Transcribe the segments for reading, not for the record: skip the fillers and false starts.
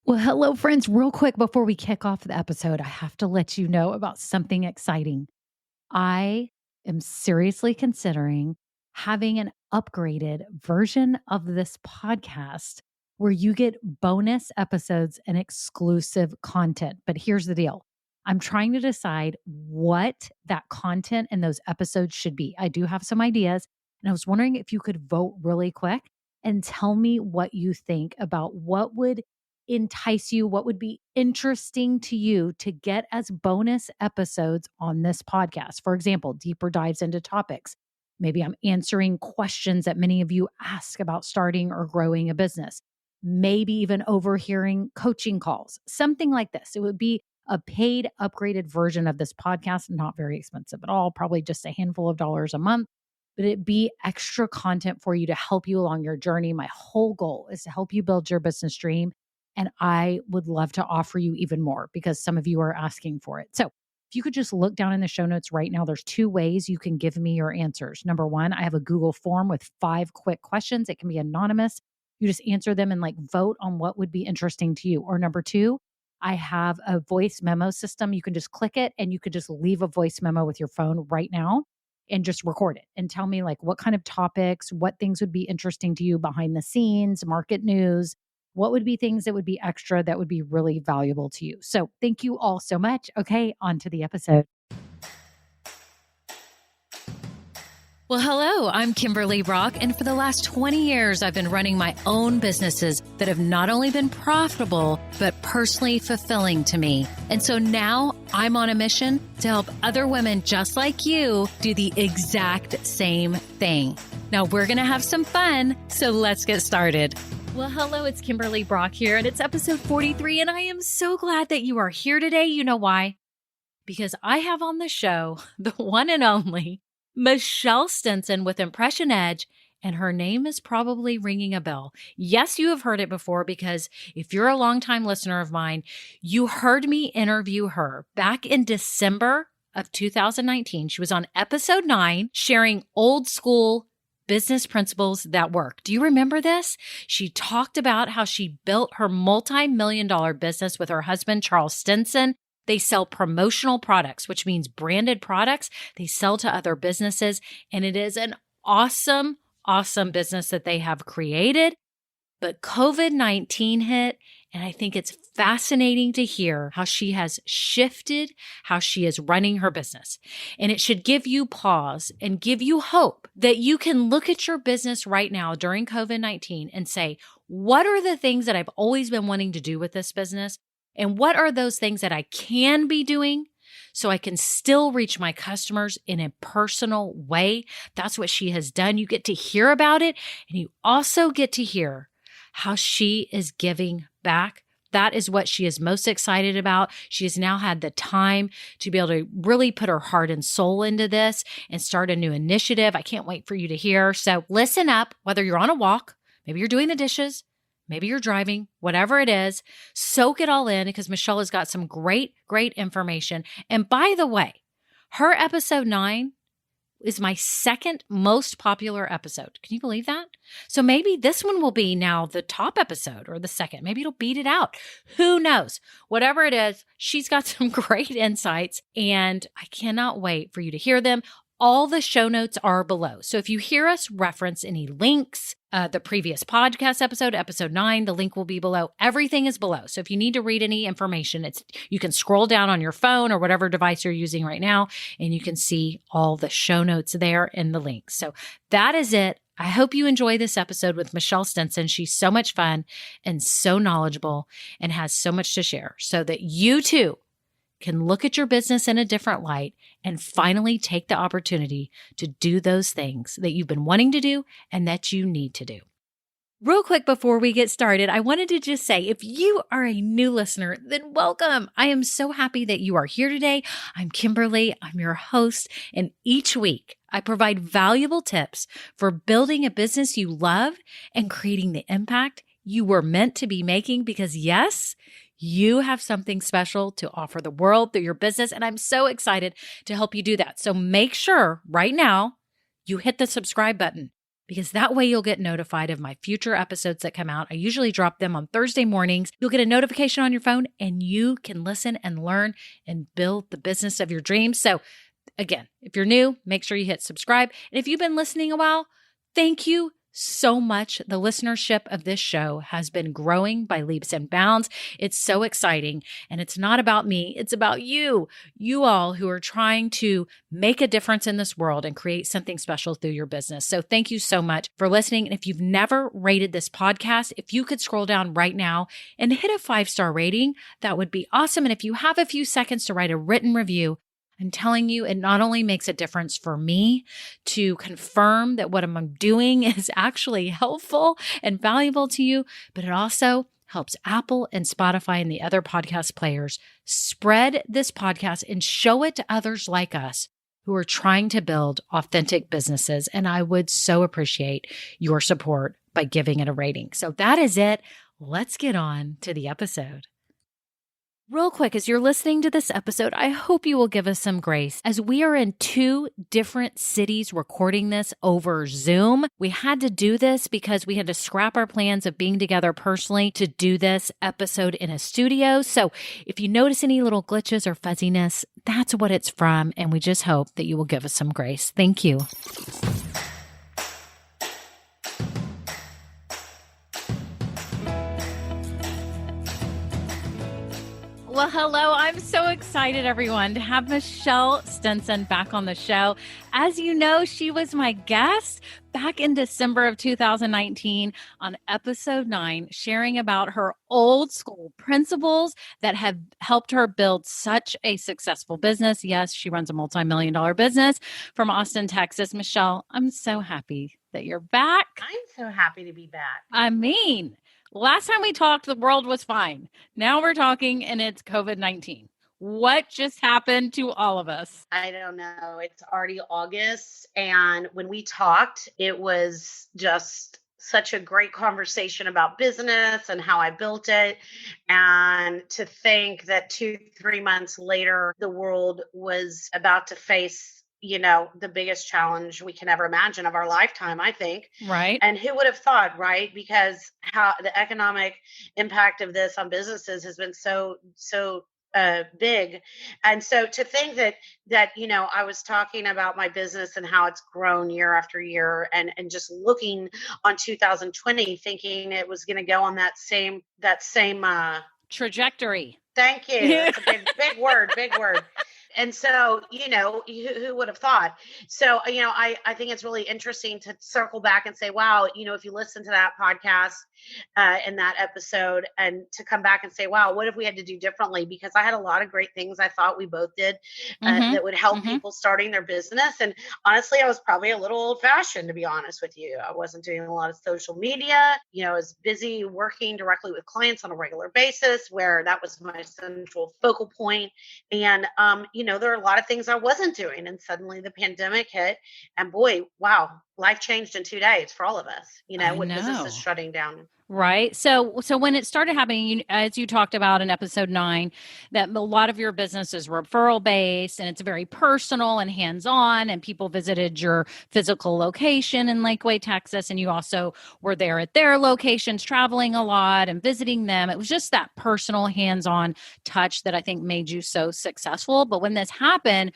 Well, hello, friends. Real quick before we kick off the episode, I have to let you know about something exciting. I am seriously considering having an upgraded version of this podcast where you get bonus episodes and exclusive content. But here's the deal, I'm trying to decide what that content and those episodes should be. I do have some ideas, and I was wondering if you could vote really quick and tell me what you think about what would entice you, what would be interesting to you to get as bonus episodes on this podcast. For example, deeper dives into topics. Maybe I'm answering questions that many of you ask about starting or growing a business. Maybe even overhearing coaching calls, something like this. It would be a paid, upgraded version of this podcast, not very expensive at all, probably just a handful of dollars a month, but it be extra content for you to help you along your journey. My whole goal is to help you build your business dream. And I would love to offer you even more because some of you are asking for it. So if you could just look down in the show notes right now, there's two ways you can give me your answers. Number one, I have a Google form with 5 quick questions. It can be anonymous. You just answer them and vote on what would be interesting to you. Or number two, I have a voice memo system. You can just click it and you could just leave a voice memo with your phone right now and just record it and tell me what kind of topics, what things would be interesting to you behind the scenes, market news, what would be things that would be extra that would be really valuable to you. So thank you all so much. Okay, on to the episode. Well, hello, I'm Kimberly Brock, and for the last 20 years, I've been running my own businesses that have not only been profitable, but personally fulfilling to me. And so now I'm on a mission to help other women just like you do the exact same thing. Now we're going to have some fun, so let's get started. Well, hello, it's Kimberly Brock here, and it's episode 43, and I am so glad that you are here today. You know why? Because I have on the show the one and only Michelle Stinson with Impression Edge, and her name is probably ringing a bell. Yes, you have heard it before because if you're a longtime listener of mine, you heard me interview her back in December of 2019. She was on episode 9 sharing old school business principles that work. Do you remember this? She talked about how she built her multi-million-dollar business with her husband, Charles Stinson. They sell promotional products, which means branded products. They sell to other businesses, and it is an awesome, awesome business that they have created. But COVID-19 hit, and I think it's fascinating to hear how she has shifted, how she is running her business. And it should give you pause and give you hope that you can look at your business right now during COVID-19 and say, what are the things that I've always been wanting to do with this business? And what are those things that I can be doing so I can still reach my customers in a personal way? That's what she has done. You get to hear about it, and you also get to hear how she is giving back. That is what she is most excited about. She has now had the time to be able to really put her heart and soul into this and start a new initiative. I can't wait for you to hear. So listen up, whether you're on a walk, maybe you're doing the dishes, maybe you're driving, whatever it is, soak it all in because Michelle has got some great, great information. And by the way, her episode 9 is my second most popular episode. Can you believe that? So maybe this one will be now the top episode or the second. Maybe it'll beat it out. Who knows? Whatever it is, she's got some great insights, and I cannot wait for you to hear them. All the show notes are below. So if you hear us reference any links, the previous podcast episode, episode 9, the link will be below. Everything is below. So if you need to read any information, you can scroll down on your phone or whatever device you're using right now, and you can see all the show notes there and the links. So that is it. I hope you enjoy this episode with Michelle Stinson. She's so much fun and so knowledgeable and has so much to share so that you too can look at your business in a different light and finally take the opportunity to do those things that you've been wanting to do and that you need to do. Real quick before we get started, I wanted to just say, if you are a new listener, then welcome. I am so happy that you are here today. I'm Kimberly. I'm your host. And each week, I provide valuable tips for building a business you love and creating the impact you were meant to be making because, yes, you have something special to offer the world through your business, and I'm so excited to help you do that. So make sure right now you hit the subscribe button. because that way you'll get notified of my future episodes that come out. I usually drop them on Thursday mornings. You'll get a notification on your phone and you can listen and learn and build the business of your dreams. So again, if you're new, make sure you hit subscribe. And if you've been listening a while, thank you so much. The listenership of this show has been growing by leaps and bounds. It's so exciting. And it's not about me. It's about you all who are trying to make a difference in this world and create something special through your business. So thank you so much for listening. And if you've never rated this podcast, if you could scroll down right now and hit a 5-star rating, that would be awesome. And if you have a few seconds to write a written review, I'm telling you, it not only makes a difference for me to confirm that what I'm doing is actually helpful and valuable to you, but it also helps Apple and Spotify and the other podcast players spread this podcast and show it to others like us who are trying to build authentic businesses. And I would so appreciate your support by giving it a rating. So that is it. Let's get on to the episode. Real quick, as you're listening to this episode, I hope you will give us some grace as we are in 2 different cities recording this over Zoom. We had to do this because we had to scrap our plans of being together personally to do this episode in a studio. So if you notice any little glitches or fuzziness, that's what it's from. And we just hope that you will give us some grace. Thank you. Well, hello. I'm so excited, everyone, to have Michelle Stinson back on the show. As you know, she was my guest back in December of 2019 on episode 9, sharing about her old school principles that have helped her build such a successful business. Yes, she runs a multi-million-dollar business from Austin, Texas. Michelle, I'm so happy that you're back. I'm so happy to be back. I mean, last time we talked, the world was fine. Now we're talking and it's COVID-19. What just happened to all of us? I don't know. It's already August. And when we talked, it was just such a great conversation about business and how I built it. And to think that 2-3 months later, the world was about to face the biggest challenge we can ever imagine of our lifetime, I think. Right. And who would have thought, right? Because how the economic impact of this on businesses has been so big. And so to think that I was talking about my business and how it's grown year after year and just looking on 2020, thinking it was going to go on that same trajectory. Thank you. That's a big word, big word. And so, who would have thought? So, I think it's really interesting to circle back and say, wow, if you listen to that podcast in that episode and to come back and say, wow, what if we had to do differently? Because I had a lot of great things I thought we both did that would help people starting their business. And honestly, I was probably a little old fashioned, to be honest with you. I wasn't doing a lot of social media. I was busy working directly with clients on a regular basis where that was my central focal point. And, there are a lot of things I wasn't doing. And suddenly the pandemic hit and boy, wow, life changed in 2 days for all of us, with businesses shutting down. Right. So when it started happening, as you talked about in episode 9, that a lot of your business is referral based and it's very personal and hands-on, and people visited your physical location in Lakeway, Texas. And you also were there at their locations, traveling a lot and visiting them. It was just that personal hands-on touch that I think made you so successful. But when this happened,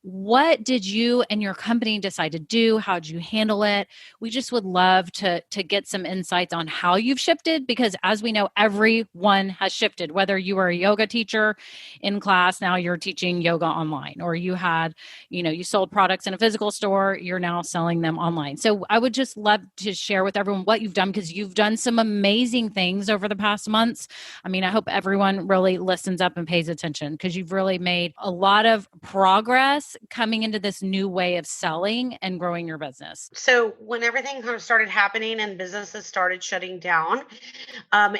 what did you and your company decide to do? How did you handle it? We just would love to get some insights on how you've shifted, because as we know, everyone has shifted. Whether you were a yoga teacher in class, now you're teaching yoga online, or you had, you sold products in a physical store, you're now selling them online. So I would just love to share with everyone what you've done, because you've done some amazing things over the past months. I mean, I hope everyone really listens up and pays attention, because you've really made a lot of progress coming into this new way of selling and growing your business. So when everything kind of started happening and businesses started shutting down,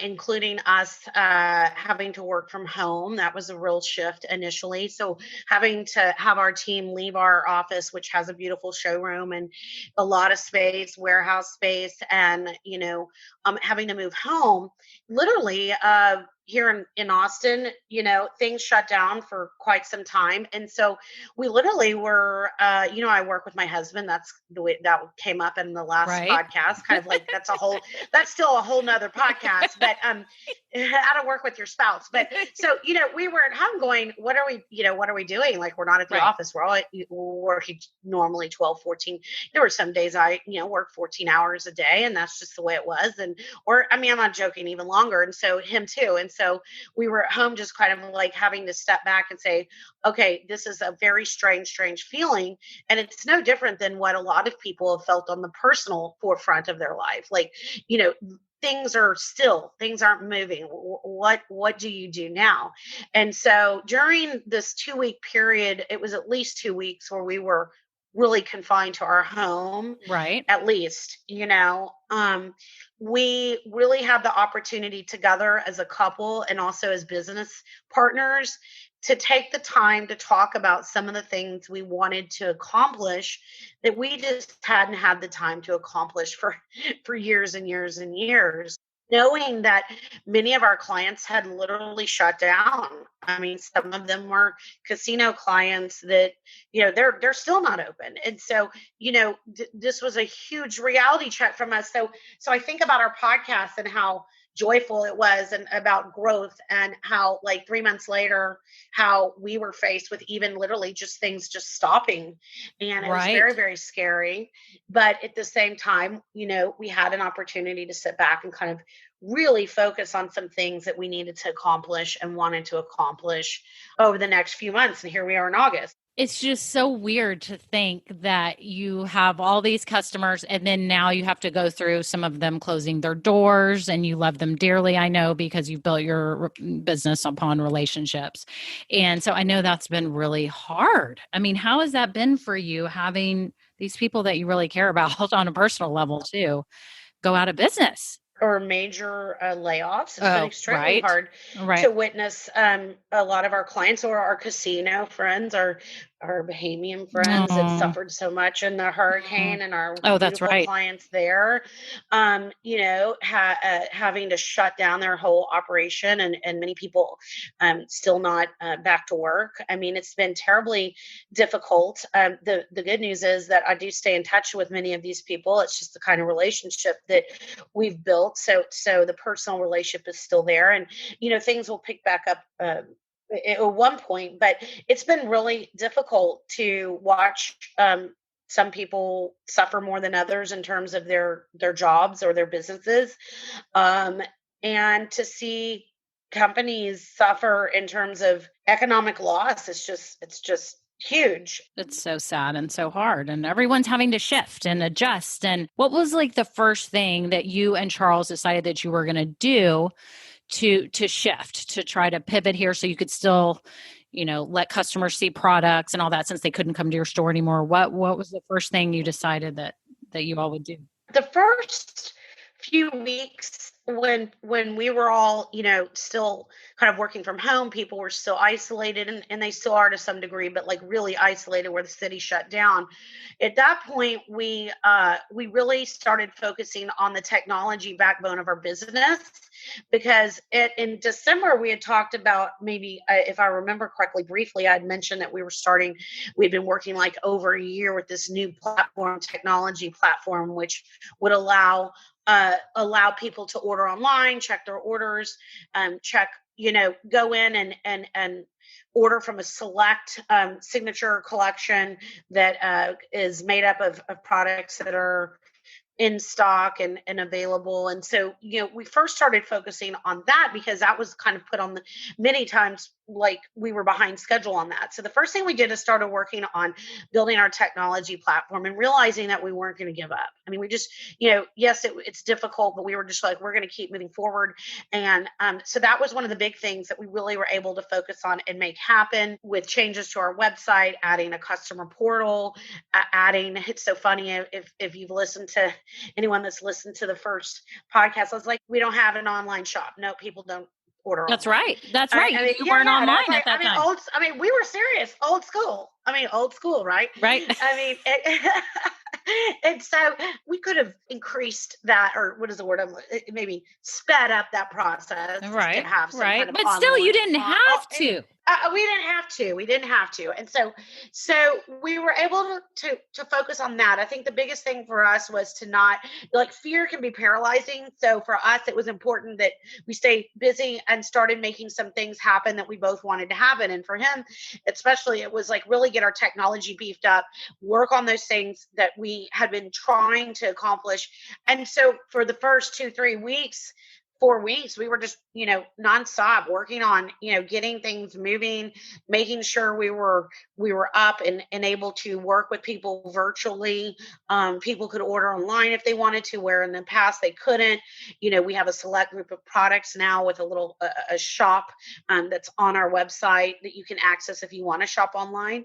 including us having to work from home, that was a real shift initially. So having to have our team leave our office, which has a beautiful showroom and a lot of space, warehouse space, and, having to move home, literally, here in Austin, things shut down for quite some time. And so we literally were, I work with my husband. That's the way that came up in the last Right. podcast, kind of like that's still a whole nother podcast, but, how to work with your spouse. But so, we were at home going, what are we doing? Like, we're not at the Right. office. We're all working normally 12, 14. There were some days I, worked 14 hours a day, and that's just the way it was. I'm not joking, even longer. And so him too. And so we were at home just kind of like having to step back and say, okay, this is a very strange feeling. And it's no different than what a lot of people have felt on the personal forefront of their life. Like, things are still, things aren't moving. What do you do now? And so during this 2-week period, it was at least 2 weeks where we were really confined to our home, Right. at least, we really had the opportunity together as a couple and also as business partners to take the time to talk about some of the things we wanted to accomplish that we just hadn't had the time to accomplish for years and years and years, knowing that many of our clients had literally shut down. I mean, some of them were casino clients that, they're still not open. And so, this was a huge reality check from us. So I think about our podcast and how joyful it was, and about growth, and how, like, 3 months later, how we were faced with even literally just things just stopping. And it was very, Right. very scary. But at the same time, we had an opportunity to sit back and kind of really focus on some things that we needed to accomplish and wanted to accomplish over the next few months. And here we are in August. It's just so weird to think that you have all these customers and then now you have to go through some of them closing their doors, and you love them dearly, I know, because you've built your business upon relationships. And so I know that's been really hard. I mean, how has that been for you, having these people that you really care about on a personal level too go out of business? Or major layoffs. It's been Oh, extremely right. hard Right. to witness. A lot of our clients, or our casino friends, our Bahamian friends that Oh, suffered so much in the mm. hurricane, and our Oh, that's beautiful right. clients there, having to shut down their whole operation, and many people still not back to work. I mean, it's been terribly difficult. The good news is that I do stay in touch with many of these people. It's just the kind of relationship that we've built. So the personal relationship is still there, and things will pick back up at one point. But it's been really difficult to watch some people suffer more than others in terms of their jobs or their businesses, um, and to see companies suffer in terms of economic loss. It's just huge. It's so sad and so hard, and everyone's having to shift and adjust. And what was like the first thing that you and Charles decided that you were going to do to shift, to try to pivot here so you could still, let customers see products and all that, since they couldn't come to your store anymore? What was the first thing you decided that you all would do? The first few weeks, when we were all, still kind of working from home, people were still isolated, and they still are to some degree, but like really isolated, where the city shut down. At that point, we really started focusing on the technology backbone of our business, because in December we had talked about, maybe, if I remember correctly, briefly, I'd mentioned that we'd been working like over a year with this new technology platform, which would allow people to order online, check their orders, go in and order from a select signature collection that is made up of products that are in stock and available. And so, we first started focusing on that because that was kind of put on the many times, like, we were behind schedule on that. So the first thing we did is started working on building our technology platform, and realizing that we weren't going to give up. I mean, we just, yes, it's difficult, but we were just like, we're going to keep moving forward. And so that was one of the big things that we really were able to focus on and make happen, with changes to our website, adding a customer portal, adding, it's so funny, if you've listened to anyone that's listened to the first podcast, I was like, we don't have an online shop. No, people don't order That's online. right. That's right. I mean, You yeah, weren't yeah. And I was online like, at that time. we were serious, old school. Right? Right. I mean, And so we could have increased that, or what is the word? Maybe sped up that process to Right. have some Right. kind of But still, you online. didn't have And to. we didn't have to. We didn't have to. And so we were able to focus on that. I think the biggest thing for us was to not, like, fear can be paralyzing. So for us, it was important that we stay busy and started making some things happen that we both wanted to happen. And for him, especially, it was like really get our technology beefed up, work on those things that we had been trying to accomplish. And so for the first 2, 3 weeks, 4 weeks, we were just, nonstop working on, getting things moving, making sure we were up and able to work with people virtually. People could order online if they wanted to, where in the past they couldn't. We have a select group of products now with a little a shop that's on our website that you can access if you want to shop online.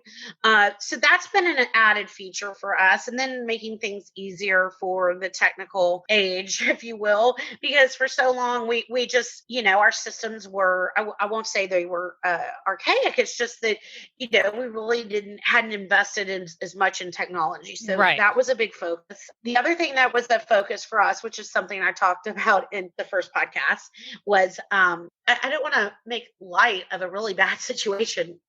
So that's been an added feature for us, and then making things easier for the technical age, if you will, because for so long we just, our systems were, I won't say they were archaic. It's just that, we really hadn't invested in as much in technology. So Right. that was a big focus. The other thing that was a focus for us, which is something I talked about in the first podcast, was I don't want to make light of a really bad situation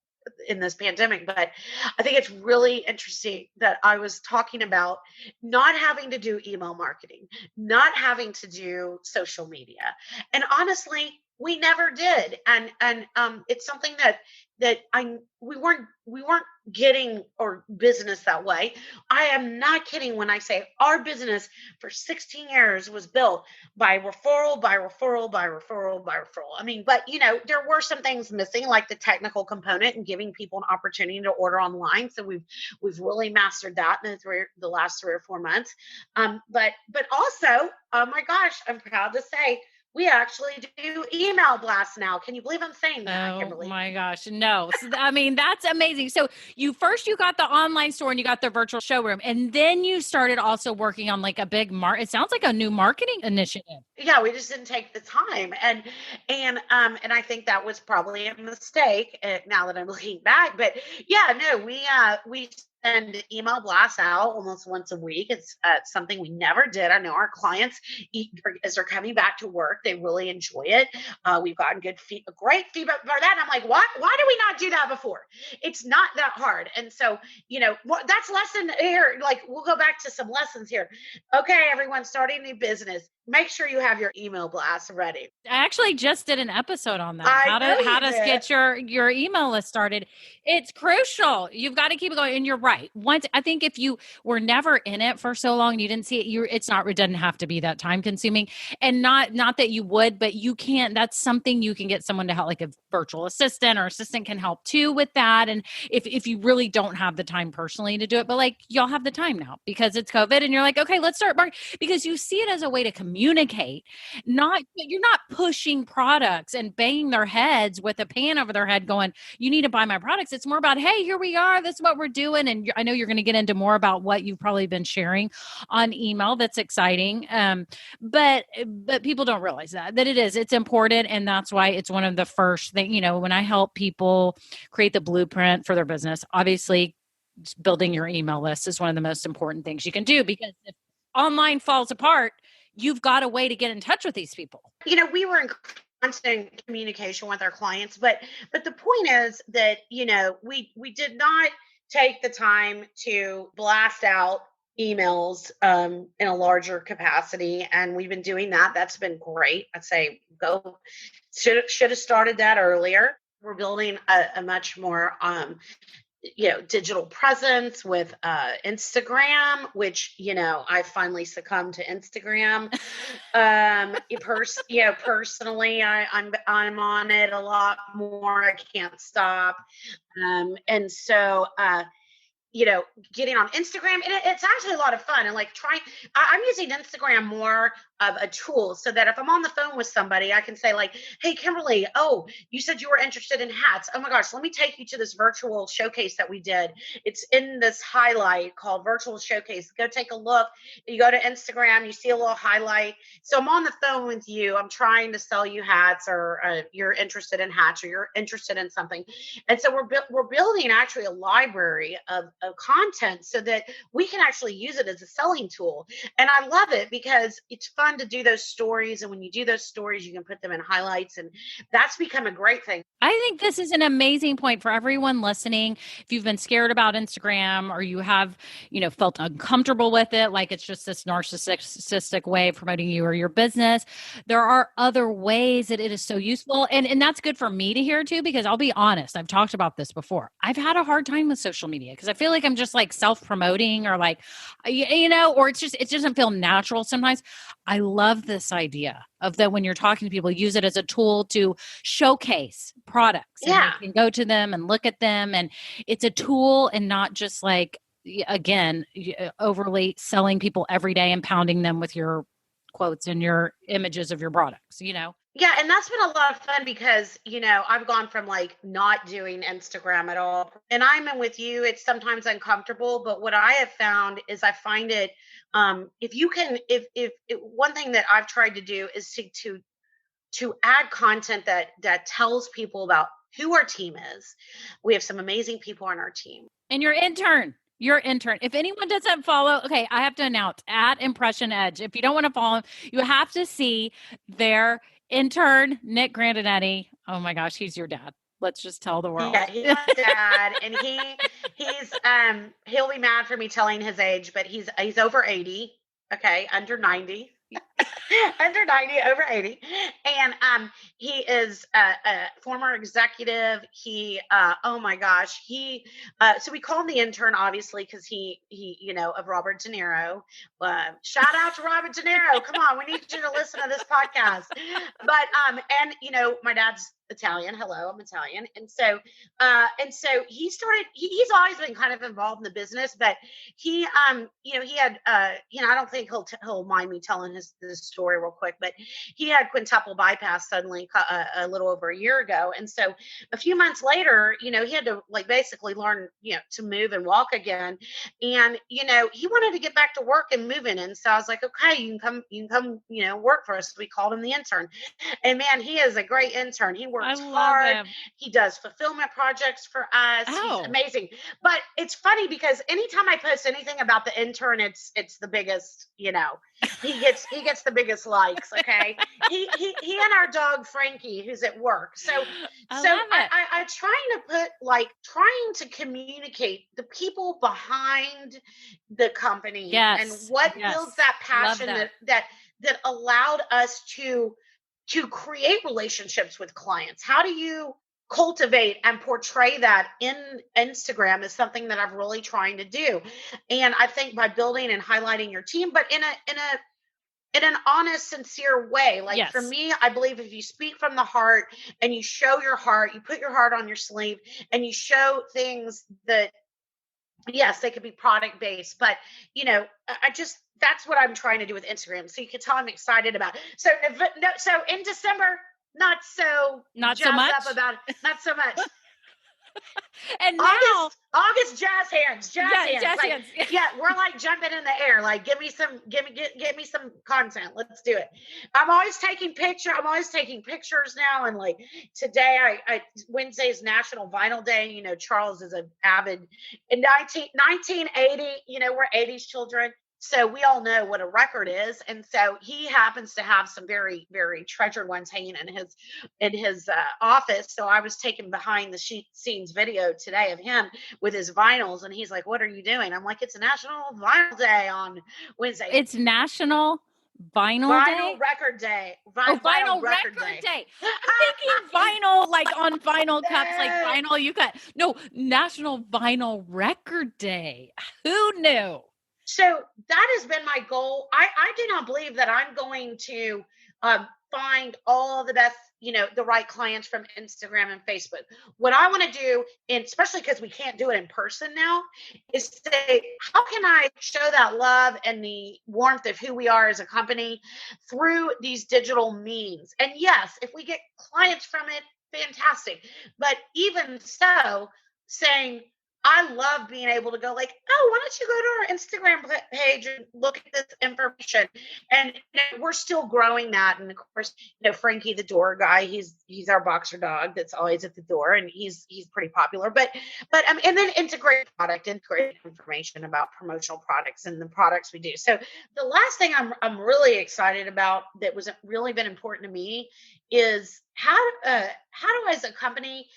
in this pandemic, but I think it's really interesting that I was talking about not having to do email marketing, not having to do social media. And honestly, we never did. And it's something that we weren't getting or business that way. I am not kidding when I say our business for 16 years was built by referral, by referral, by referral, by referral. I mean, but there were some things missing, like the technical component and giving people an opportunity to order online. So we've really mastered that in the last 3 or 4 months. But also, oh my gosh, I'm proud to say we actually do email blasts now. Can you believe I'm saying that, Oh Kimberly? my gosh. No. So, I mean, that's amazing. So you got the online store and you got the virtual showroom, and then you started also working on like a big it sounds like a new marketing initiative. Yeah, we just didn't take the time. And I think that was probably a mistake, now that I'm looking back. But yeah, no, we send email blasts out almost once a week. It's something we never did. I know our clients, as they're coming back to work, they really enjoy it. We've gotten great feedback for that. And I'm like, what? Why did we not do that before? It's not that hard. And so, that's lesson here. Like, we'll go back to some lessons here. Okay, everyone starting a new business, make sure you have your email blast ready. I actually just did an episode on that. I know How you to did. get your email list started. It's crucial. You've got to keep it going. And you're right. Once, I think if you were never in it for so long, you didn't see it, it doesn't have to be that time consuming. And not that you would, but you can't, that's something you can get someone to help, like a virtual assistant or assistant can help too with that. And if you really don't have the time personally to do it, but like y'all have the time now because it's COVID and you're like, okay, let's start marketing, because you see it as a way to communicate. You're not pushing products and banging their heads with a pan over their head going, you need to buy my products. It's more about, hey, here we are. This is what we're doing. And I know you're going to get into more about what you've probably been sharing on email. That's exciting. But people don't realize that it's important. And that's why it's one of the first thing, when I help people create the blueprint for their business, obviously building your email list is one of the most important things you can do, because if online falls apart, you've got a way to get in touch with these people. We were in constant communication with our clients, but the point is that, we did not take the time to blast out emails in a larger capacity, and we've been doing that. That's been great. I'd say should have started that earlier. We're building a much more digital presence with Instagram, which, I finally succumbed to Instagram. Personally, I'm on it a lot more. I can't stop. And so getting on Instagram, and it's actually a lot of fun. And like I'm using Instagram more of a tool so that if I'm on the phone with somebody, I can say like, hey, Kimberly, oh, you said you were interested in hats. Oh my gosh, let me take you to this virtual showcase that we did. It's in this highlight called Virtual Showcase. Go take a look. You go to Instagram, you see a little highlight. So I'm on the phone with you. I'm trying to sell you hats, or you're interested in hats, or you're interested in something. And so we're building actually a library of content so that we can actually use it as a selling tool. And I love it because it's fun to do those stories. And when you do those stories, you can put them in highlights. And that's become a great thing. I think this is an amazing point for everyone listening. If you've been scared about Instagram, or you have, felt uncomfortable with it, like it's just this narcissistic way of promoting you or your business, there are other ways that it is so useful. And that's good for me to hear too, because I'll be honest, I've talked about this before. I've had a hard time with social media because I feel like I'm just like self-promoting, or like, or it doesn't feel natural sometimes. I love this idea of that when you're talking to people, use it as a tool to showcase products, and Yeah. you can go to them and look at them, and it's a tool and not just like, again, overly selling people every day and pounding them with your quotes and your images of your products. Yeah, and that's been a lot of fun because, I've gone from like not doing Instagram at all. And I'm in with you, it's sometimes uncomfortable, but what I have found is I find it if you can if one thing that I've tried to do is to add content that tells people about who our team is. We have some amazing people on our team. And your intern. If anyone doesn't follow, okay, I have to announce at Impression Edge. If you don't want to follow him, you have to see their intern, Nick Grandinetti. Oh my gosh, he's your dad. Let's just tell the world. Yeah, he's my dad, and he's he'll be mad for me telling his age, but he's over 80. Okay, under 90. Under 90, over 80. And he is a former executive. He oh my gosh, so we call him the intern, obviously, because he of Robert De Niro. Shout out to Robert De Niro. Come on, we need you to listen to this podcast. But and my dad's Italian. Hello, I'm Italian. And so he's always been kind of involved in the business, but he had I don't think he'll mind me telling this story real quick, but he had quintuple bypass suddenly a little over a year ago. And so a few months later, he had to like basically learn, to move and walk again. And, he wanted to get back to work and moving. And so I was like, okay, you can come, work for us. We called him the intern. And man, he is a great intern. He works hard. Him. He does fulfillment projects for us. Oh. He's amazing. But it's funny because anytime I post anything about the intern, it's the biggest, he gets the biggest likes. Okay. he and our dog Frankie, who's at work. So I trying to communicate the people behind the company, yes, and what builds that passion that allowed us to create relationships with clients. How do you cultivate and portray that in Instagram is something that I'm really trying to do. And I think by building and highlighting your team, but in an honest, sincere way. Like yes. For me, I believe if you speak from the heart and you show your heart, you put your heart on your sleeve and you show things that, yes, they could be product based, but that's what I'm trying to do with Instagram. So you can tell I'm excited about it. So in December, not so much about it. Not so much. And now August jazz hands. Hands. Yeah, we're like jumping in the air. Like, give me some content. Let's do it. I'm always taking pictures now. And like today, Wednesday's National Vinyl Day. Charles is an avid. In 1980, we're 80s children. So we all know what a record is. And so he happens to have some very, very treasured ones hanging in his office. So I was taking behind the scenes video today of him with his vinyls. And he's like, what are you doing? I'm like, it's National Vinyl Day on Wednesday. It's National Vinyl Day? Record Day. Vinyl Record Day. I'm thinking vinyl, like on vinyl cups, like vinyl you cut. No, National Vinyl Record Day. Who knew? So that has been my goal. I do not believe that I'm going to find all the best, the right clients from Instagram and Facebook. What I want to do, and especially because we can't do it in person now, is say, how can I show that love and the warmth of who we are as a company through these digital means? And yes, if we get clients from it, fantastic. But even so, saying, I love being able to go like, oh, why don't you go to our Instagram page and look at this information? And we're still growing that. And of course, Frankie, the door guy, he's our boxer dog that's always at the door, and he's pretty popular. But and then integrate information about promotional products and the products we do. So the last thing I'm really excited about that was really been important to me is how do as a company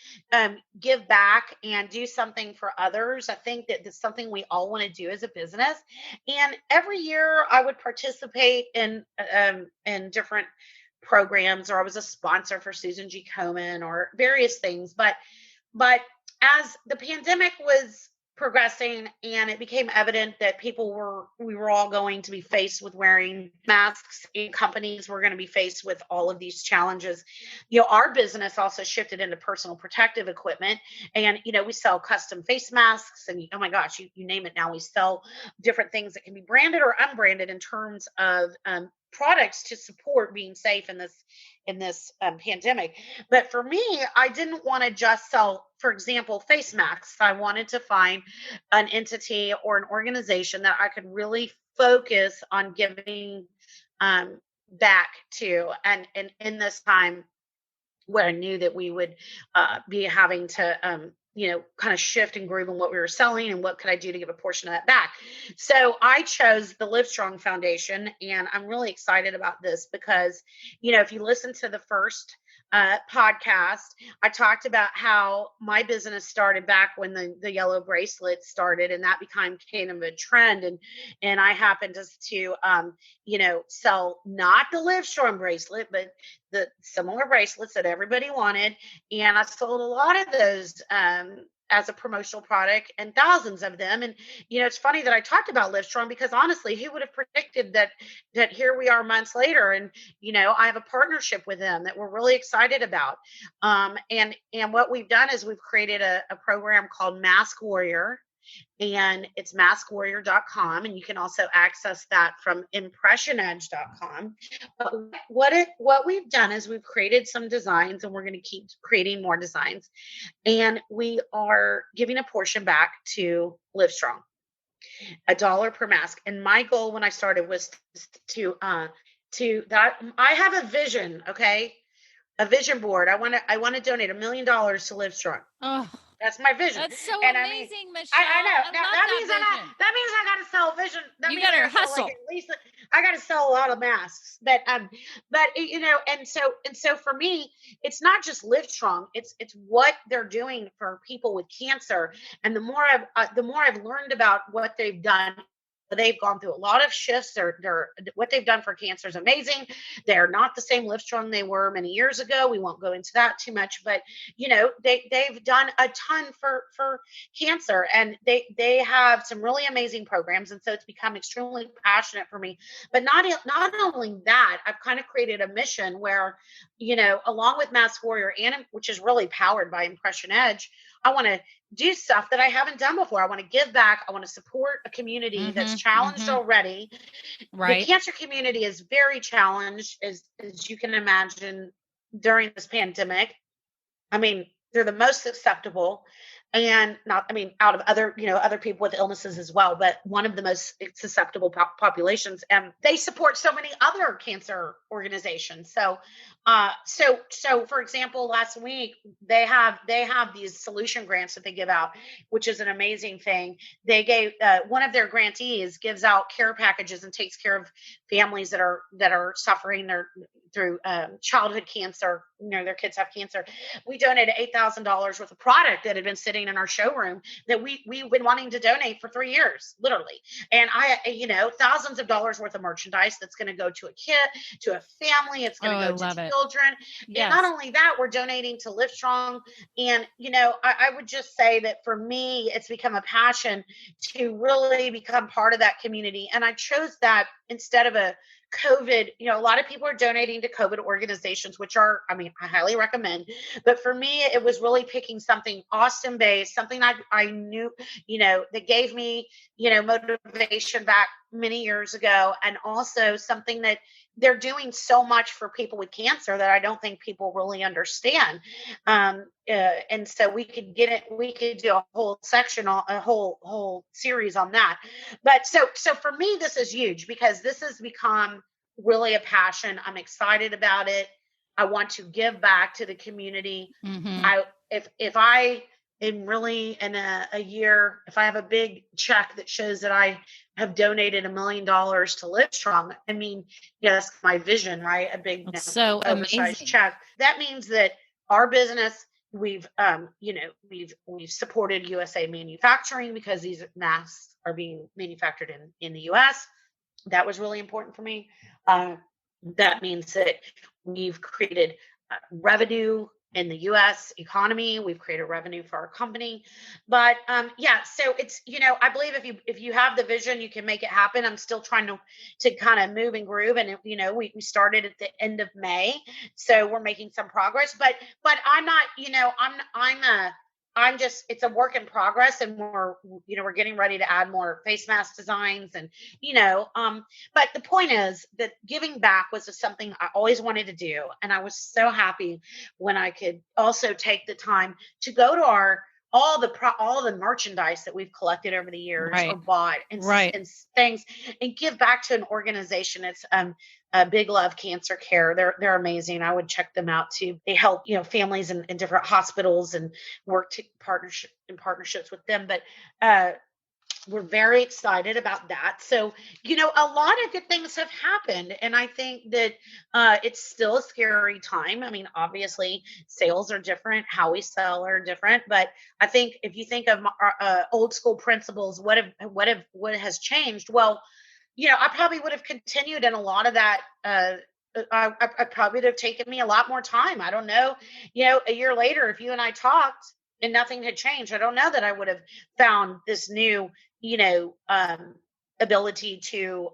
give back and do something for others. I think that that's something we all want to do as a business. And every year I would participate in different programs, or I was a sponsor for Susan G. Komen or various things. But as the pandemic was progressing and it became evident that we were all going to be faced with wearing masks, and companies were going to be faced with all of these challenges, our business also shifted into personal protective equipment. And we sell custom face masks, and oh my gosh, you name it now, we sell different things that can be branded or unbranded in terms of products to support being safe in this pandemic. But for me, I didn't want to just sell, for example, face masks. I wanted to find an entity or an organization that I could really focus on giving back to, and in this time where I knew that we would be having to kind of shift and groove in what we were selling, and what could I do to give a portion of that back. So I chose the Livestrong Foundation, and I'm really excited about this because, if you listen to the first podcast, I talked about how my business started back when the yellow bracelet started, and that became kind of a trend. And I happened to sell not the Livestrong bracelet, but the similar bracelets that everybody wanted. And I sold a lot of those as a promotional product, and thousands of them. And, it's funny that I talked about Livestrong because honestly, who would have predicted that here we are months later, and, I have a partnership with them that we're really excited about. And what we've done is we've created a program called Mask Warrior, and it's maskwarrior.com, and you can also access that from impressionedge.com. But what we've done is we've created some designs, and we're going to keep creating more designs, and we are giving a portion back to Livestrong, $1 per mask. And my goal when I started was to that I have a vision, okay, a vision board. I want to donate $1 million to Livestrong. Oh, that's my vision. That's so and amazing, Michelle. I know. Now, that means I got to sell vision. You got to hustle. At least I got to sell a lot of masks. But and so for me, it's not just Livestrong. It's what they're doing for people with cancer. And the more I've learned about what they've done. They've gone through a lot of shifts. They're what they've done for cancer is amazing. They're not the same Livestrong they were many years ago. We won't go into that too much, but they've done a ton for cancer, and they have some really amazing programs. And so it's become extremely passionate for me. But not only that, I've kind of created a mission where, along with Mask Warrior, and which is really powered by Impression Edge, I want to do stuff that I haven't done before. I want to give back. I want to support a community that's challenged already. Right. The cancer community is very challenged, as you can imagine, during this pandemic. I mean, they're the most susceptible, and out of other people with illnesses as well, but one of the most susceptible populations. And they support so many other cancer organizations. So for example, last week they have these solution grants that they give out, which is an amazing thing. They gave one of their grantees gives out care packages and takes care of families that are suffering through childhood cancer. Their kids have cancer. We donated $8,000 worth of product that had been sitting in our showroom that we've been wanting to donate for 3 years, literally. And thousands of dollars worth of merchandise that's going to go to a kid, to a family. It's going to go to children. Yes. And not only that, we're donating to Livestrong. And, I would just say that for me, it's become a passion to really become part of that community. And I chose that instead of a COVID, a lot of people are donating to COVID organizations, which are, I highly recommend. But for me, it was really picking something Austin based, something I knew, that gave me, motivation back many years ago. And also something that they're doing so much for people with cancer that I don't think people really understand. And so we could do a whole section, a whole series on that. But so for me, this is huge because this has become really a passion. I'm excited about it. I want to give back to the community. Mm-hmm. If I am really in a year, if I have a big check that shows that I have donated $1 million to Livestrong, yes, my vision, right? A big, so oversized amazing check. That means that our business, we've supported USA manufacturing because these masks are being manufactured in the US. That was really important for me. That means that we've created revenue in the U.S. economy. We've created revenue for our company. But so it's, I believe if you have the vision, you can make it happen. I'm still trying to kind of move and groove. And, we started at the end of May. So we're making some progress. But I'm not, it's a work in progress, and we're getting ready to add more face mask designs and, but the point is that giving back was something I always wanted to do. And I was so happy when I could also take the time to go to all the merchandise that we've collected over the years or bought and things and give back to an organization. It's Big Love Cancer Care. They're amazing. I would check them out too. They help, families in different hospitals and work in partnerships with them. But we're very excited about that. So, a lot of good things have happened. And I think that it's still a scary time. Obviously sales are different, how we sell are different. But I think if you think of our old school principles, what has changed? Well, I probably would have continued in a lot of that. I probably would have taken me a lot more time. I don't know, a year later, if you and I talked and nothing had changed, I don't know that I would have found this new, ability to,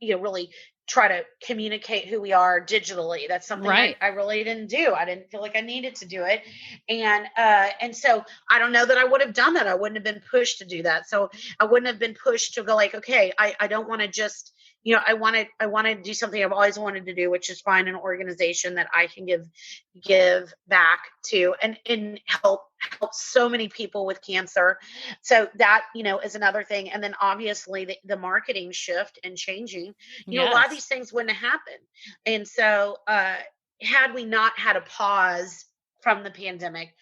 really try to communicate who we are digitally. That's something I really didn't do. I didn't feel like I needed to do it. And so I don't know that I would have done that. I wouldn't have been pushed to do that. So I wouldn't have been pushed to go like, okay, I don't want to just, I want to do something I've always wanted to do, which is find an organization that I can give back to and help so many people with cancer. So that, is another thing. And then obviously the marketing shift and changing, a lot of these things wouldn't have happened. And so had we not had a pause from the pandemic,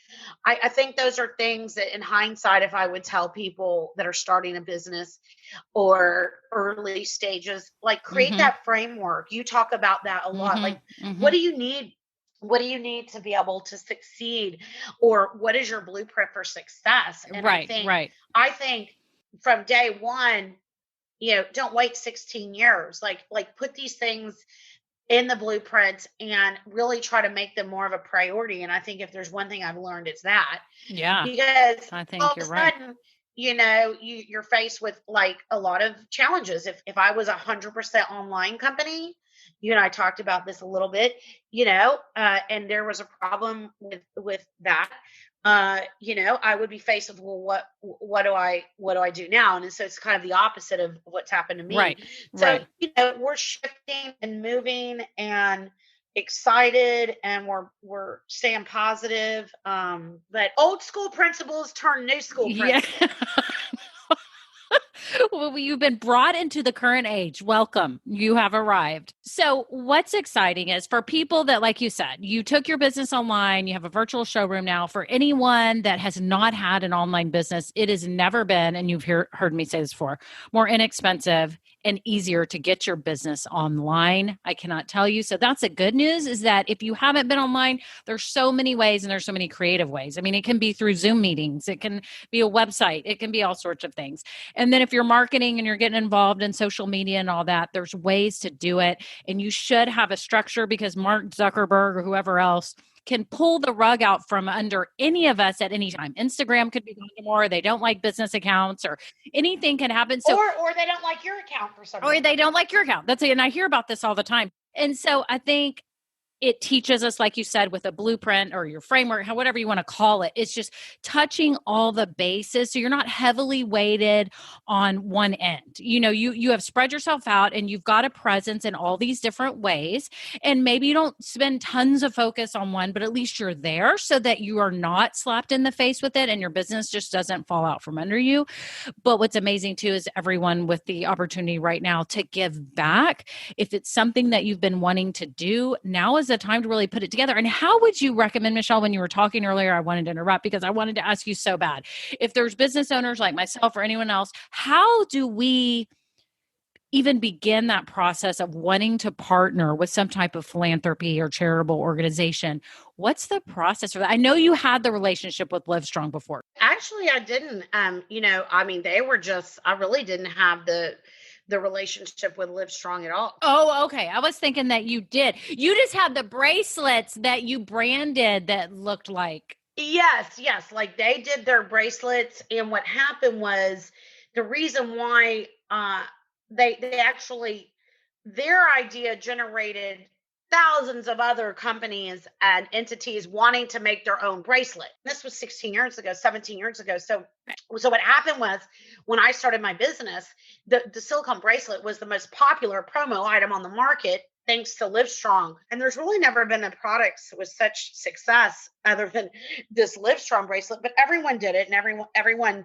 I think those are things that in hindsight, if I would tell people that are starting a business or early stages, like create that framework. You talk about that a lot. Like, what do you need? What do you need to be able to succeed? Or what is your blueprint for success? And I think from day one, don't wait 16 years, like put these things in the blueprints and really try to make them more of a priority. And I think if there's one thing I've learned, it's that. Yeah. Because I think all you're of a right. sudden, you're faced with like a lot of challenges. If I was 100% online company, you and I talked about this a little bit, and there was a problem with that. I would be faced with, well, what do I do now? And so it's kind of the opposite of what's happened to me. Right. So, we're shifting and moving and excited, and we're staying positive. But old school principles turn new school principles. Yeah. Well, you've been brought into the current age. Welcome. You have arrived. So what's exciting is for people that, like you said, you took your business online, you have a virtual showroom now. For anyone that has not had an online business, it has never been, and you've heard me say this before, more inexpensive and easier to get your business online. I cannot tell you. So that's the good news, is that if you haven't been online, there's so many ways and there's so many creative ways. It can be through Zoom meetings. It can be a website. It can be all sorts of things. And then if you're marketing and you're getting involved in social media and all that, there's ways to do it. And you should have a structure, because Mark Zuckerberg or whoever else can pull the rug out from under any of us at any time. Instagram could be gone tomorrow. They don't like business accounts, or anything can happen. So, or they don't like your account for some reason. Or they don't like your account. That's it. And I hear about this all the time. And so I think it teaches us, like you said, with a blueprint or your framework, whatever you want to call it, it's just touching all the bases. So you're not heavily weighted on one end. You have spread yourself out and you've got a presence in all these different ways. And maybe you don't spend tons of focus on one, but at least you're there so that you are not slapped in the face with it and your business just doesn't fall out from under you. But what's amazing too is everyone with the opportunity right now to give back. If it's something that you've been wanting to do, now is the time to really put it together. And how would you recommend, Michelle, when you were talking earlier, I wanted to interrupt because I wanted to ask you so bad. If there's business owners like myself or anyone else, how do we even begin that process of wanting to partner with some type of philanthropy or charitable organization? What's the process for that? I know you had the relationship with Livestrong before. Actually, I didn't. They were just, I really didn't have the relationship with Livestrong at all. Oh, okay. I was thinking that you did. You just had the bracelets that you branded that looked like. Yes. Like they did their bracelets. And what happened was the reason why they actually, their idea generated thousands of other companies and entities wanting to make their own bracelet. This was 17 years ago. So what happened was when I started my business, the silicone bracelet was the most popular promo item on the market, thanks to Livestrong. And there's really never been a product with such success other than this Livestrong bracelet, but everyone did it. And everyone,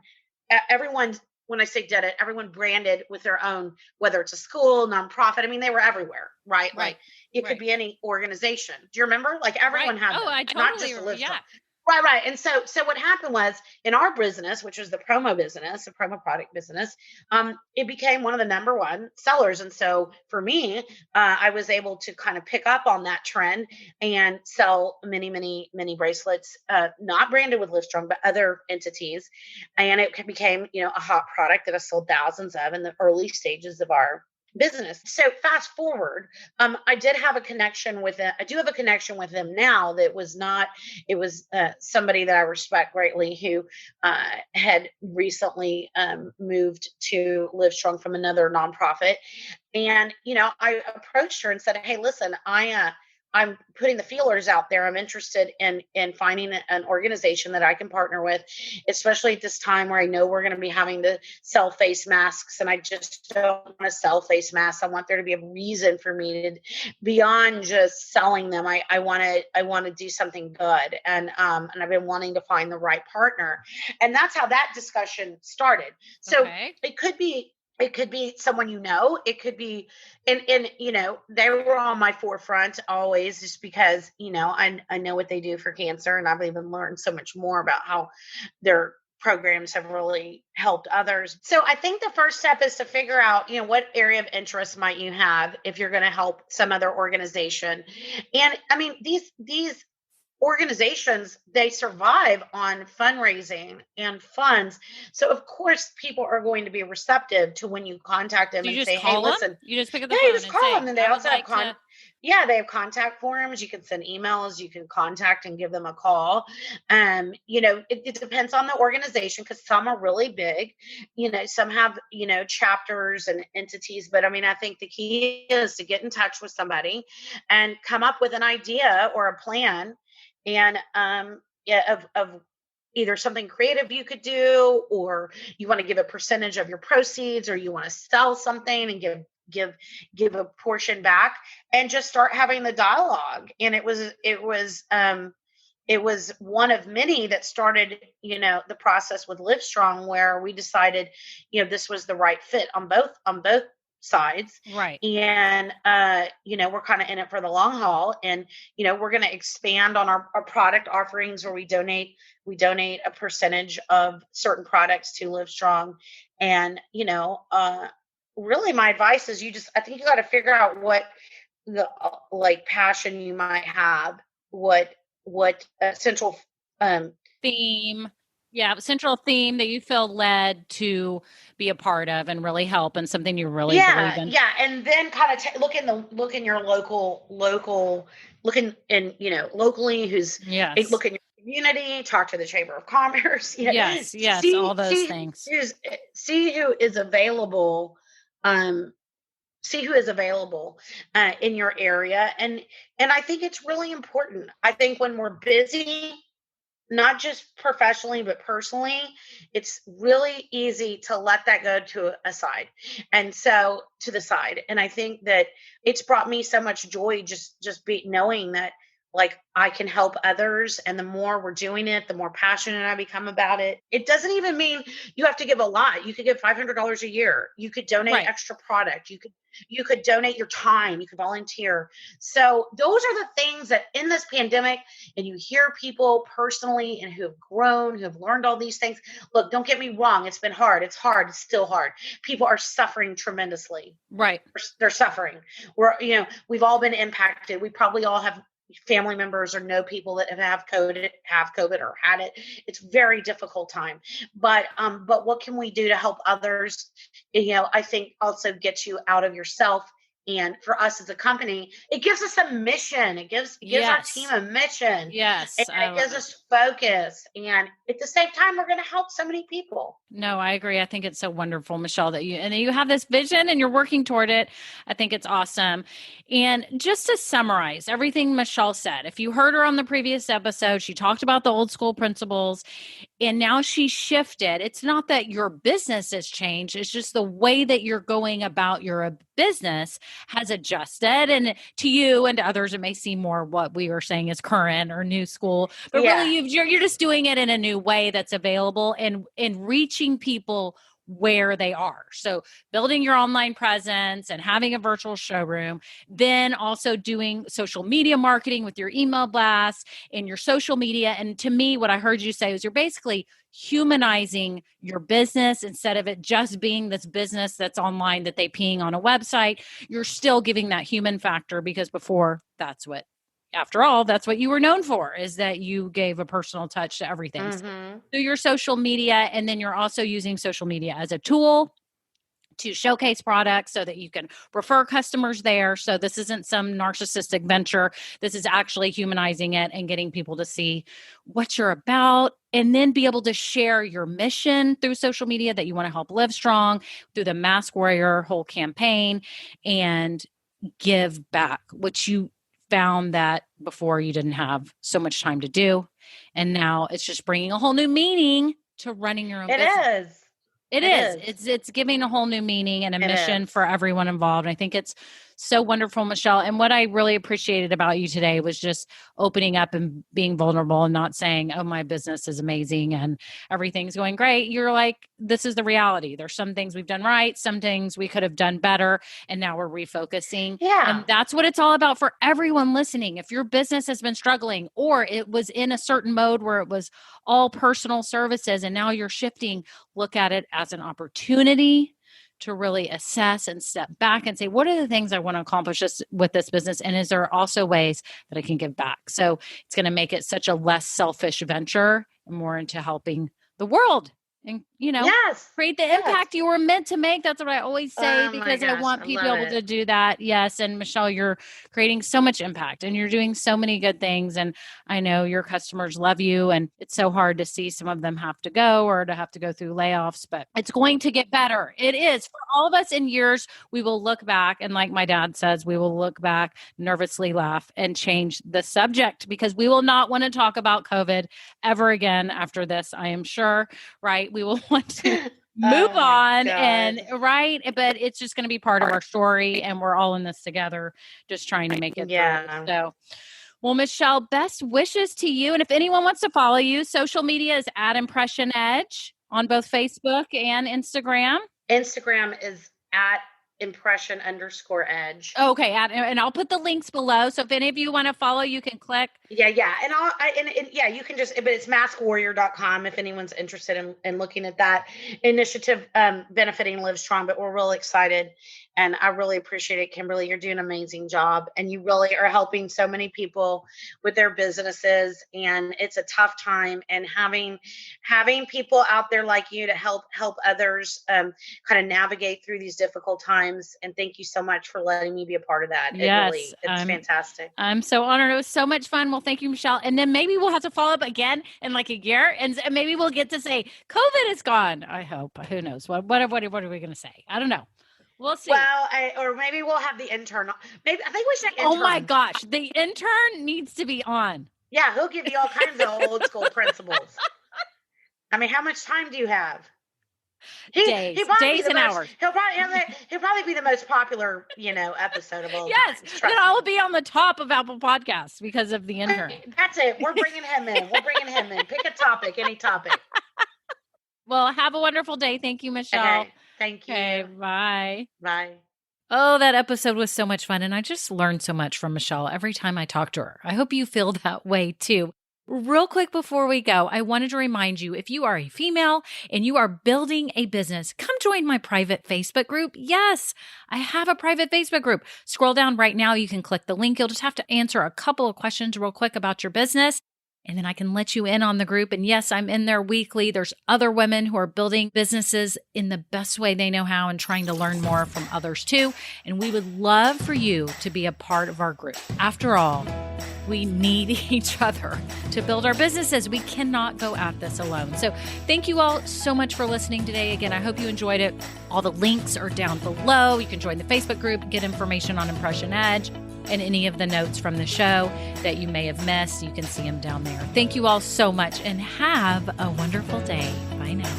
when I say did it, everyone branded with their own, whether it's a school, nonprofit. I mean, they were everywhere, right? Like it could be any organization. Do you remember? Like everyone had them, I totally, not just the Livestrong. Right. And so what happened was in our business, which was the promo business, the promo product business, it became one of the number one sellers. And so for me, I was able to kind of pick up on that trend and sell many, many, many bracelets, not branded with Livestrong, but other entities. And it became, a hot product that I sold thousands of in the early stages of our business. So fast forward, I do have a connection with them now. It was somebody that I respect greatly who had recently moved to Livestrong from another nonprofit. And, I approached her and said, hey, listen, I'm putting the feelers out there. I'm interested in finding an organization that I can partner with, especially at this time where I know we're going to be having to sell face masks, and I just don't want to sell face masks. I want there to be a reason for me to, beyond just selling them. I want to do something good, and I've been wanting to find the right partner, and that's how that discussion started. So It could be someone, it could be, and they were on my forefront always just because, I know what they do for cancer, and I've even learned so much more about how their programs have really helped others. So I think the first step is to figure out, what area of interest might you have if you're going to help some other organization. And I mean, these organizations, they survive on fundraising and funds. So of course people are going to be receptive to when you contact them and say, hey, listen, you just pick up the phone, you just call them. And they also have they have contact forms. You can send emails, you can contact and give them a call. It depends on the organization, because some are really big, some have, chapters and entities. But I mean, I think the key is to get in touch with somebody and come up with an idea or a plan, and of either something creative you could do, or you want to give a percentage of your proceeds, or you want to sell something and give a portion back, and just start having the dialogue. And it was one of many that started, the process with Livestrong, where we decided, this was the right fit on both sides. Right. And, we're kind of in it for the long haul, and, we're going to expand on our product offerings, where we donate a percentage of certain products to Livestrong. And, really my advice is I think you got to figure out what the passion you might have, what central theme. Yeah, central theme that you feel led to be a part of and really help, and something you really believe in. Yeah, and then kind of look in your local locally, who's Yes. look in your community, talk to the Chamber of Commerce, Yes. Yes. All those things. see who is available, um, in your area. And I think it's really important. I think when we're busy, not just professionally but personally, it's really easy to let that go to a side, and so to the side. And I think that it's brought me so much joy, just be knowing that, like, I can help others, and the more we're doing it, the more passionate I become about it. It doesn't even mean you have to give a lot. You could give $500 a year. You could donate Right. extra product. You could donate your time. You could volunteer. So those are the things that in this pandemic, and you hear people personally and who have grown, who have learned all these things. Look, don't get me wrong. It's been hard. It's hard. It's still hard. People are suffering tremendously. Right. They're suffering. We've all been impacted. We probably all have family members or know people that have COVID or had it. It's a very difficult time. But what can we do to help others? I think also gets you out of yourself. And for us as a company, it gives us a mission. It gives our team a mission. Yes. And it gives us focus. And at the same time, we're going to help so many people. No, I agree. I think it's so wonderful, Michelle, that you have this vision and you're working toward it. I think it's awesome. And just to summarize everything Michelle said, if you heard her on the previous episode, she talked about the old school principles, and now she shifted. It's not that your business has changed. It's just the way that you're going about your business has adjusted. And to you and to others, it may seem more what we were saying is current or new school, but really you're just doing it in a new way that's available and reaching people where they are. So building your online presence and having a virtual showroom, then also doing social media marketing with your email blasts and your social media. And to me, what I heard you say was you're basically humanizing your business instead of it just being this business that's online that they ping on a website. You're still giving that human factor, because before, after all, that's what you were known for, is that you gave a personal touch to everything. Mm-hmm. So your social media, and then you're also using social media as a tool to showcase products so that you can refer customers there. So this isn't some narcissistic venture. This is actually humanizing it and getting people to see what you're about, and then be able to share your mission through social media, that you want to help live strong through the Mask Warrior whole campaign, and give back, which you found that before you didn't have so much time to do. And now it's just bringing a whole new meaning to running your own business. It is. It's giving a whole new meaning and a mission for everyone involved. I think it's so wonderful, Michelle. And what I really appreciated about you today was just opening up and being vulnerable and not saying, oh, my business is amazing and everything's going great. You're like, this is the reality. There's some things we've done right, some things we could have done better, and now we're refocusing. Yeah. And that's what it's all about for everyone listening. If your business has been struggling, or it was in a certain mode where it was all personal services and now you're shifting, look at it as an opportunity to really assess and step back and say, what are the things I want to accomplish with this business? And is there also ways that I can give back? So it's going to make it such a less selfish venture and more into helping the world and, create the impact you were meant to make. That's what I always say, because I want people able to do that. Yes. And Michelle, you're creating so much impact and you're doing so many good things. And I know your customers love you, and it's so hard to see some of them have to go or to have to go through layoffs, but it's going to get better. It is. For all of us in years, we will look back, and like my dad says, we will look back, nervously laugh, and change the subject, because we will not want to talk about COVID ever again after this, I am sure, right? We will want to move on, and but it's just going to be part of our story, and we're all in this together, just trying to make it through. So, well, Michelle, best wishes to you. And if anyone wants to follow you, social media is at Impression Edge on both Facebook and Instagram. Instagram is at impression_edge. Okay. And I'll put the links below. So if any of you want to follow, you can click. Yeah. And you can just, but it's maskwarrior.com if anyone's interested in looking at that initiative, benefiting Live Strong. But we're real excited And I really appreciate it, Kimberly. You're doing an amazing job, and you really are helping so many people with their businesses. And it's a tough time, and having people out there like you to help others kind of navigate through these difficult times. And thank you so much for letting me be a part of that. Yes, It's fantastic. I'm so honored. It was so much fun. Well, thank you, Michelle. And then maybe we'll have to follow up again in like a year, and maybe we'll get to say COVID is gone. I hope. Who knows? What are we going to say? I don't know. We'll see. Well, or maybe we'll have the intern. Maybe I think we should. Intern. Oh my gosh, the intern needs to be on. Yeah, he'll give you all kinds of old school principles. I mean, how much time do you have? Days and hours. He'll probably be the most popular, episode of all. Yes, then I'll be on the top of Apple Podcasts because of the intern. That's it. We're bringing him in. Pick a topic, any topic. Well, have a wonderful day. Thank you, Michelle. Okay. Thank you. Okay, bye. Bye. Oh, that episode was so much fun. And I just learned so much from Michelle every time I talk to her. I hope you feel that way too. Real quick before we go, I wanted to remind you, if you are a female and you are building a business, come join my private Facebook group. Yes, I have a private Facebook group. Scroll down right now. You can click the link. You'll just have to answer a couple of questions real quick about your business. And then I can let you in on the group. And yes, I'm in there weekly. There's other women who are building businesses in the best way they know how and trying to learn more from others too. And we would love for you to be a part of our group. After all, we need each other to build our businesses. We cannot go at this alone. So thank you all so much for listening today. Again, I hope you enjoyed it. All the links are down below. You can join the Facebook group, get information on Impression Edge, and any of the notes from the show that you may have missed. You can see them down there. Thank you all so much and have a wonderful day. Bye now.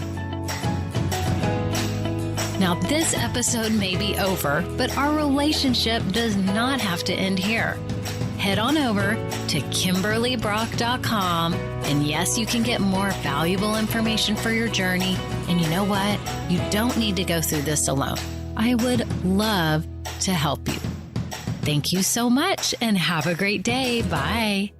Now, this episode may be over, but our relationship does not have to end here. Head on over to KimberlyBrock.com. And yes, you can get more valuable information for your journey. And you know what? You don't need to go through this alone. I would love to help you. Thank you so much and have a great day. Bye.